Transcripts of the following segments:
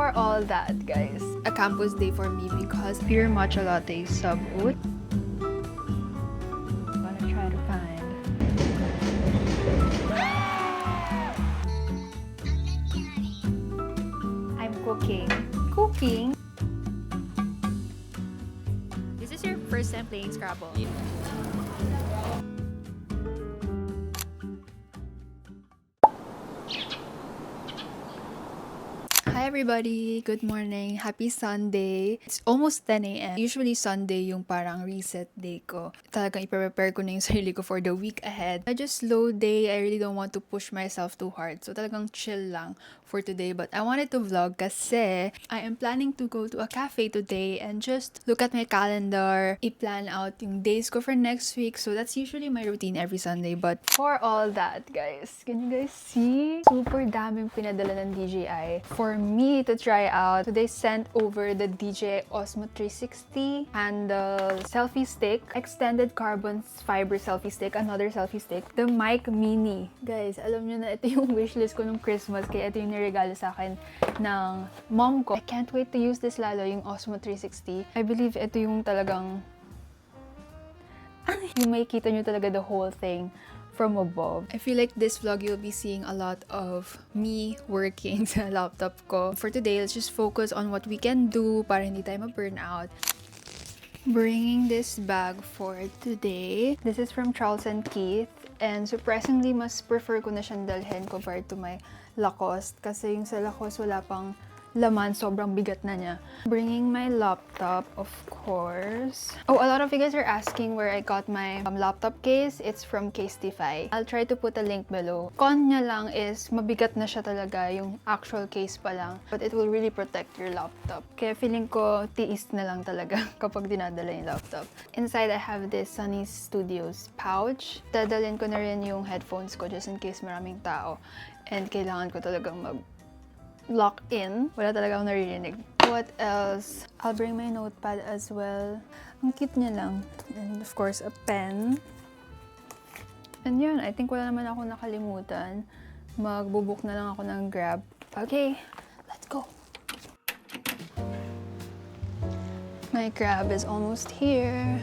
for all that, guys. A campus day for me because pure matcha latte sub-oat. I'm gonna try to find. I'm cooking. Cooking? Is this your first time playing Scrabble? Hi everybody! Good morning! Happy Sunday! It's almost 10 a.m. Usually Sunday yung parang reset day ko. Talagang iprepare ko na yung sarili ko for the week ahead. I just slow day. I really don't want to push myself too hard. So talagang chill lang for today. But I wanted to vlog kasi I am planning to go to a cafe today and just look at my calendar, i-plan out yung days ko for next week. So that's usually my routine every Sunday. But for all that, guys, can you guys see? Super daming pinadala ng DJI for me to try out. So they sent over the DJI Osmo 360 handle selfie stick, extended carbon fiber selfie stick, another selfie stick, the mic mini. Guys, alam nyo na ito yung wishlist ko nung Christmas kaya ito yung niregalo sa akin ng mom ko. I can't wait to use this lalo, yung Osmo 360. I believe ito yung talagang yung makikita nyo talaga the whole thing from above. I feel like this vlog you'll be seeing a lot of me working sa laptop ko. For today, let's just focus on what we can do para hindi tayo ma-burn out. Bringing this bag for today. This is from Charles & Keith. And surprisingly, mas prefer ko na siyang dalhin compared to my Lacoste. Kasi yung sa Lacoste wala pang laman, sobrang bigat na niya. Bringing my laptop, of course. Oh, a lot of you guys are asking where I got my laptop case. It's from Casetify. I'll try to put a link below. Con niya lang is mabigat na siya talaga, yung actual case pa lang. But it will really protect your laptop. Kaya feeling ko, tiis na lang talaga kapag dinadala yung laptop. Inside, I have this Sunnies Studios pouch. Dadalhin ko na rin yung headphones ko just in case maraming tao. And kailangan ko talagang lock in. Wala talaga akong naririnig. What else? I'll bring my notepad as well. Ang cute niya lang. And of course, a pen. And yun, I think wala naman ako nakalimutan. Magbubook na lang ako ng Grab. Okay, let's go. My Grab is almost here.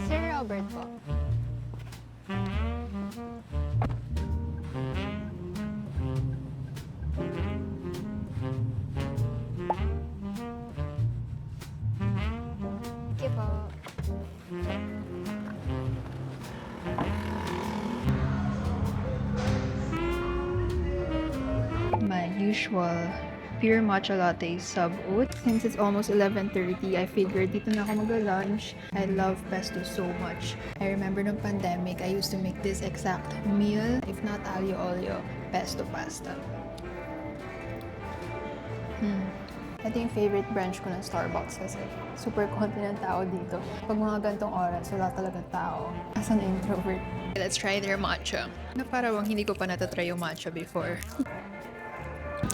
Sir Robert po. My usual pure matcha latte sub-oat. Since it's almost 11:30, I figured dito na ako mag-lunch. I love pesto so much. I remember nung pandemic, I used to make this exact meal, if not aglio olio, pesto pasta. Ito yung favorite branch ko ng Starbucks kasi super konti ng tao dito. Pag mga gantong oras, wala talagang tao. As an introvert. Let's try their matcha. Na parang hindi ko pa natatry yung matcha before.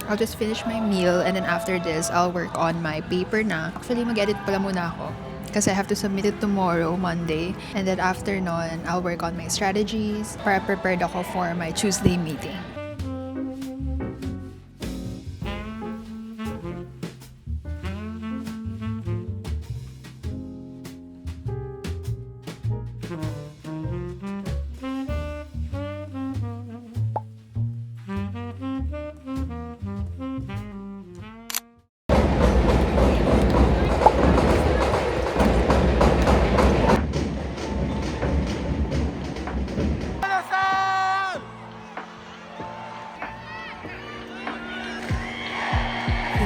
I'll just finish my meal and then after this, I'll work on my paper na. Actually, mag-edit pala muna ako kasi I have to submit it tomorrow, Monday. And then after nun, I'll work on my strategies para prepared ako for my Tuesday meeting.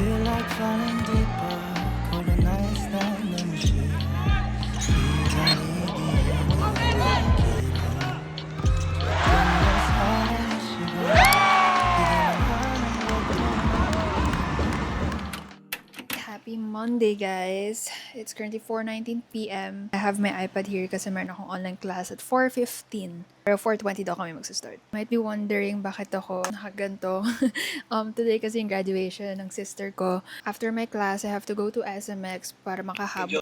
Feel like falling deeper, colder nights that never share. Happy Monday, guys! It's currently 4:19 p.m. I have my iPad here kasi meron akong online class at 4:15. Pero 4:20 daw kami magsa-start. Might be wondering bakit ako nakaganto. Today kasi yung graduation ng sister ko. After my class, I have to go to SMX para makahabol.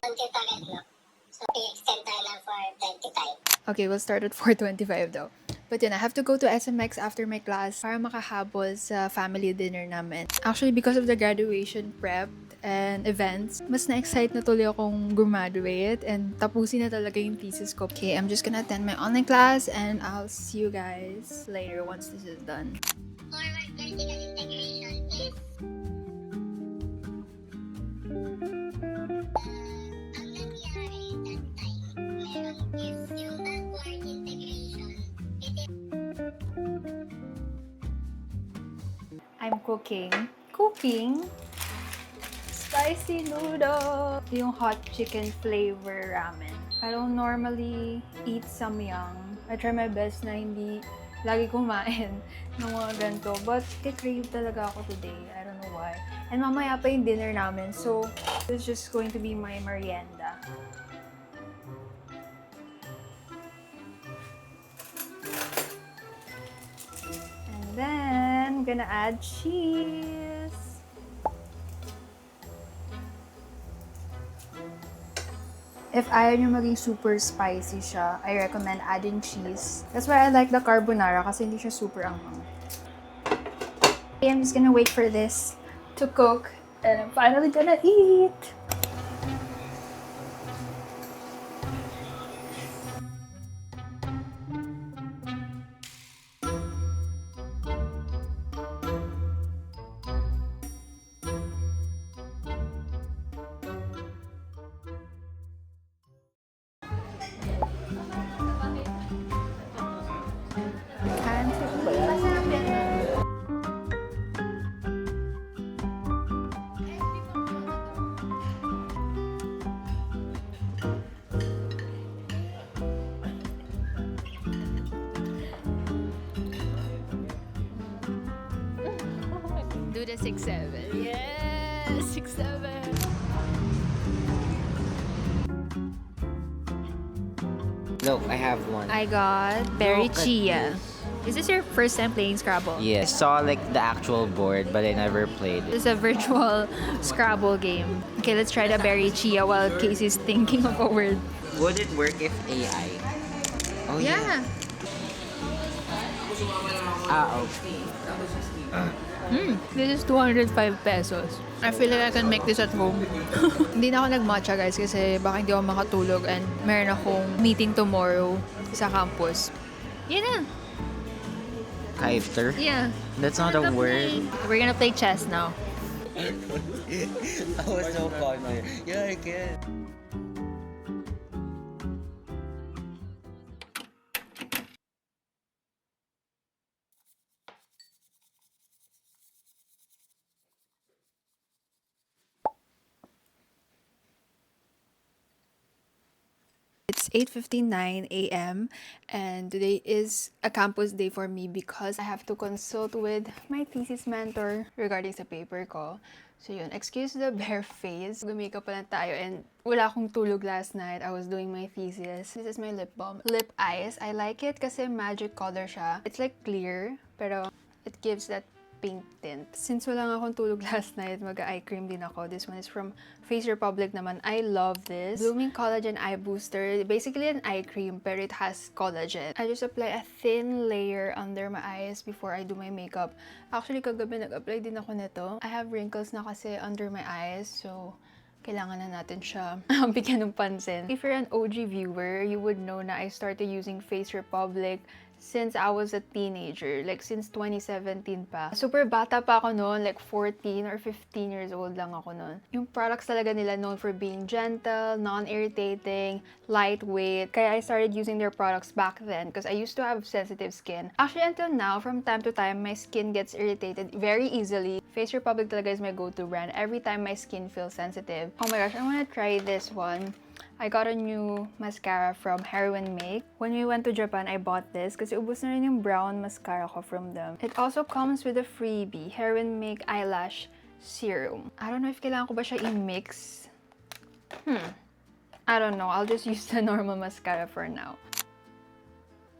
So, i-extend tayo lang for 25. Okay, we'll start at 4:25 daw. But yun, I have to go to SMX after my class para makahabol sa family dinner namin. Actually, because of the graduation prep and events, mas na-excite na tuloy akong graduate and tapusin na talaga yung thesis ko. Okay, I'm just gonna attend my online class and I'll see you guys later once this is done. Forward vertical integration is ang nangyari that time, meron is yung backward integration. I'm cooking spicy noodle, yung hot chicken flavor ramen. I don't normally eat samyang. I try my best na hindi lagi kumain ng mga ganito. But crave talaga ako today. I don't know why. And mamaya pa yung dinner namin. So, it's just going to be my merienda. And then, I'm gonna add cheese. If ayaw nyo maging super spicy siya, I recommend adding cheese. That's why I like the carbonara kasi hindi siya super anghang. Okay, I'm just gonna wait for this to cook and I'm finally gonna eat! Do the 6-7. Yes! 6-7! Look, I have one. I got berry Look at chia. this. Is this your first time playing Scrabble? Yeah, I saw like the actual board, but I never played it. This is a virtual Scrabble game. Okay, let's try the berry chia while Casey's thinking of a word. Would it work if AI? Oh Yeah. Okay. This is 205 pesos. I feel like I can make this at home. Hindi na ako nag-matcha guys kasi baka hindi ako makatulog and meron akong meeting tomorrow sa campus. Yun na. Kiter? Yeah. That's not a word. We're gonna play chess now. I was so confident. Yeah, I can. It's 8:59 a.m. and today is a campus day for me because I have to consult with my thesis mentor regarding sa paper ko. So yun, excuse the bare face. Gumikap pa lang tayo and wala akong tulog last night. I was doing my thesis. This is my lip balm. Lip Ice. I like it kasi magic color siya. It's like clear, pero it gives that pink tint. Since wala nga akong tulog last night, mag-eye cream din ako. This one is from Face Republic naman. I love this. Blooming Collagen Eye Booster. Basically an eye cream, pero it has collagen. I just apply a thin layer under my eyes before I do my makeup. Actually, kagabi nag-apply din ako nito. I have wrinkles na kasi under my eyes, so kailangan na natin siya bigyan ng pansin. If you're an OG viewer, you would know na I started using Face Republic since I was a teenager, like since 2017 pa. Super bata pa ako noon, like 14 or 15 years old lang ako noon. Yung products talaga nila known for being gentle, non-irritating, lightweight. Kaya I started using their products back then because I used to have sensitive skin. Actually, until now, from time to time, my skin gets irritated very easily. Face Republic talaga is my go-to brand every time my skin feels sensitive. Oh my gosh, I wanna try this one. I got a new mascara from Heroine make. When we went to Japan, I bought this kasi ubos na rin yung brown mascara ko from them. It also comes with a freebie, Heroine make eyelash serum. I don't know if kailangan ko ba siya i-mix. I don't know. I'll just use the normal mascara for now.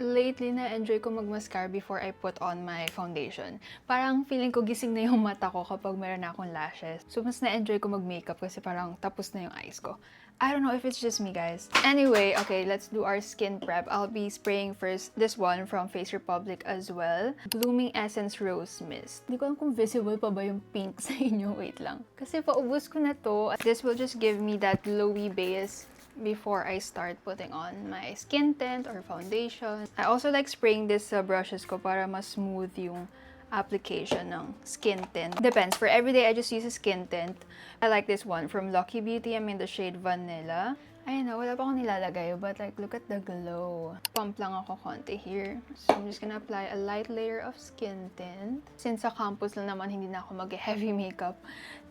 Lately, na-enjoy ko mag-mascara before I put on my foundation. Parang feeling ko gising na yung mata ko kapag meron na akong lashes. So, mas na-enjoy ko mag-makeup kasi parang tapos na yung eyes ko. I don't know if it's just me, guys. Anyway, okay, let's do our skin prep. I'll be spraying first this one from Face Republic as well. Blooming Essence Rose Mist. Hindi ko alam kung visible pa ba yung pink sa inyo. Wait lang. Kasi paubos ko na to. This will just give me that glowy base before I start putting on my skin tint or foundation. I also like spraying this sa brushes ko para mas smooth yung application ng skin tint. Depends. For everyday, I just use a skin tint. I like this one from Lucky Beauty. I'm in the shade Vanilla. I know, wala pa akong nilalagay, but like, look at the glow. Pump lang ako konti here. So, I'm just gonna apply a light layer of skin tint. Since sa campus lang naman, hindi na ako mag-heavy makeup.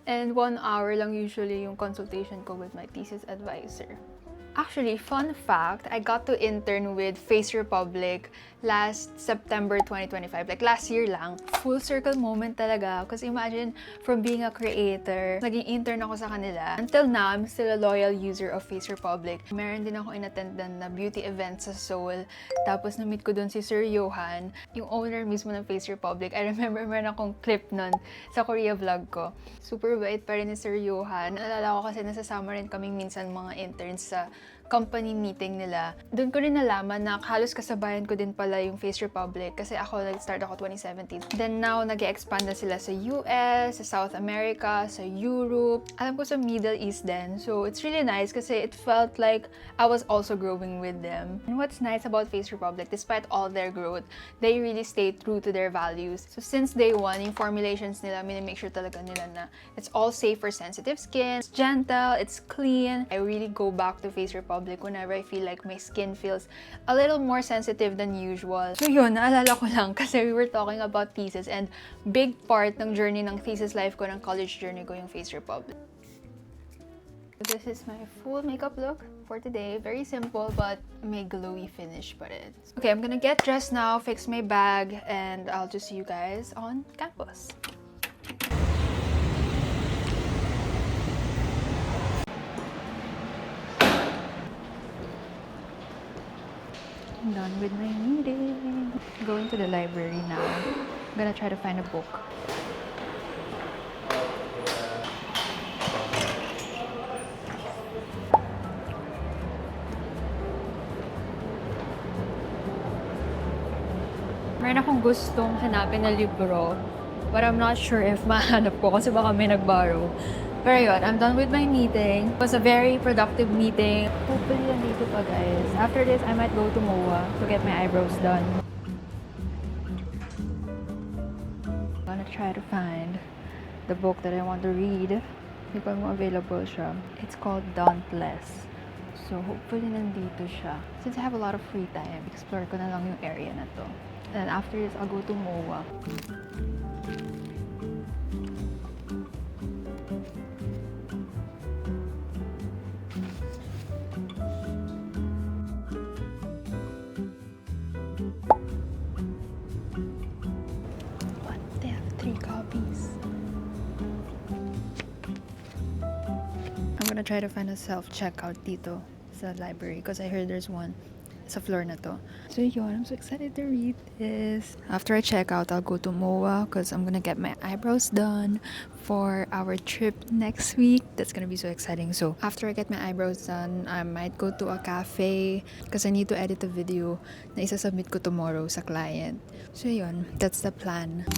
And 1 hour lang usually yung consultation ko with my thesis advisor. Actually, fun fact, I got to intern with Face Republic last September 2025. Like, last year lang. Full circle moment talaga. Because imagine, from being a creator, naging intern ako sa kanila. Until now, I'm still a loyal user of Face Republic. Meron din ako inattendan na beauty event sa Seoul. Tapos, na-meet ko dun si Sir Johan, yung owner mismo ng Face Republic. I remember meron akong clip nun sa Korea vlog ko. Super bait pa rin ni Sir Johan. Naalala ko kasi nasasama rin kaming minsan mga interns sa company meeting nila. Doon ko rin nalaman na halos kasabayan ko din pala yung Face Republic kasi ako, nag-start ako 2017. Then now, nag-expand na sila sa US, sa South America, sa Europe. Alam ko sa Middle East din. So, it's really nice kasi it felt like I was also growing with them. And what's nice about Face Republic, despite all their growth, they really stay true to their values. So, since day one, yung formulations nila, make sure talaga nila na it's all safe for sensitive skin. It's gentle, it's clean. I really go back to Face Republic whenever I feel like my skin feels a little more sensitive than usual. So yun, naalala ko lang kasi we were talking about thesis and big part ng journey ng thesis life ko, ng college journey ko, yung Face Republic. This is my full makeup look for today. Very simple but may glowy finish pa rin. Okay, I'm gonna get dressed now, fix my bag, and I'll just see you guys on campus. I'm done with my meeting. Going to the library now. I'm gonna try to find a book. Meron akong gustong hanapin na libro, but I'm not sure if mahanap ko kasi baka may nag-borrow. Pero yun, I'm done with my meeting. It was a very productive meeting. Hopefully, nandito pa, guys. After this, I might go to MOA to get my eyebrows done. I'm gonna try to find the book that I want to read. Hindi pa mo available siya. It's called Dauntless. So, hopefully, nandito siya. Since I have a lot of free time, explore ko na lang yung area na to. And after this, I'll go to MOA. Try to find a self-checkout dito sa library because I heard there's one sa floor na to. So yun, I'm so excited to read this. After I check out, I'll go to MOA because I'm gonna get my eyebrows done for our trip next week. That's gonna be so exciting. So after I get my eyebrows done, I might go to a cafe because I need to edit a video na isasubmit ko tomorrow sa client. So yun, that's the plan.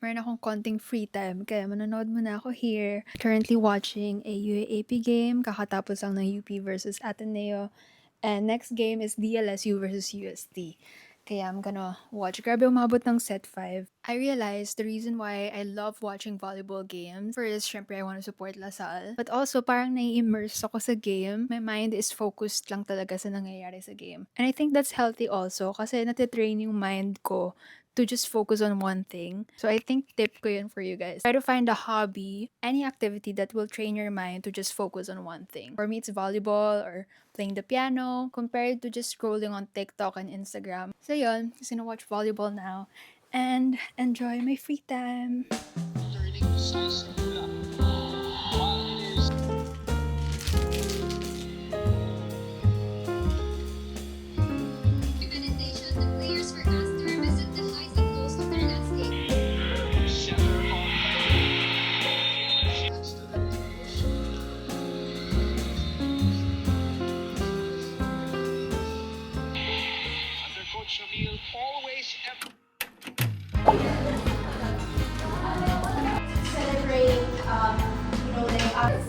Meron akong konting free time, kaya manonood muna ako here. Currently watching a UAP game, kakatapos lang ng UP versus Ateneo. And next game is DLSU versus UST. Kaya I'm gonna watch. Grabe, umabot ng set 5. I realized the reason why I love watching volleyball games. First, syempre, I want to support Lasal. But also, parang nai-immerse ako sa game. My mind is focused lang talaga sa nangyayari sa game. And I think that's healthy also kasi natitrain yung mind ko to just focus on one thing. So I think tip ko yun for you guys. Try to find a hobby, any activity that will train your mind to just focus on one thing. For me, it's volleyball or playing the piano compared to just scrolling on TikTok and Instagram. So yun, just gonna watch volleyball now and enjoy my free time. Recommendation: the players were asked to revisit the highs and lows of their landscape. Under Coach Emil, always Celebrate, like others.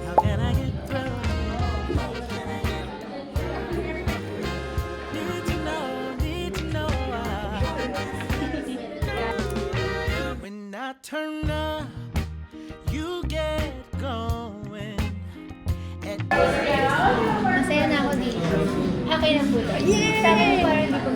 How can I get through? Need to know why. When I turn up, you get going. Masaya na ako dito. Okay na po to. Yay! Sabi ko parang hindi ko